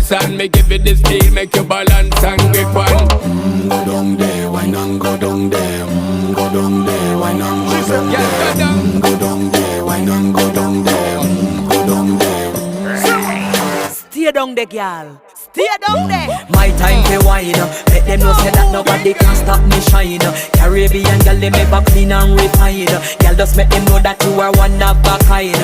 dance and me give it this feel, make you balance and grip on. Go down there, why not go down there? Go down there, why not go down there? Go down there, why not go down there? Go down there. Stay down there, girl. Stay down there. My time to wine. Let them know say that nobody can stop me shine. Caribbean girl, they make back clean and refine. Girl, just make them know that you are one of a kind.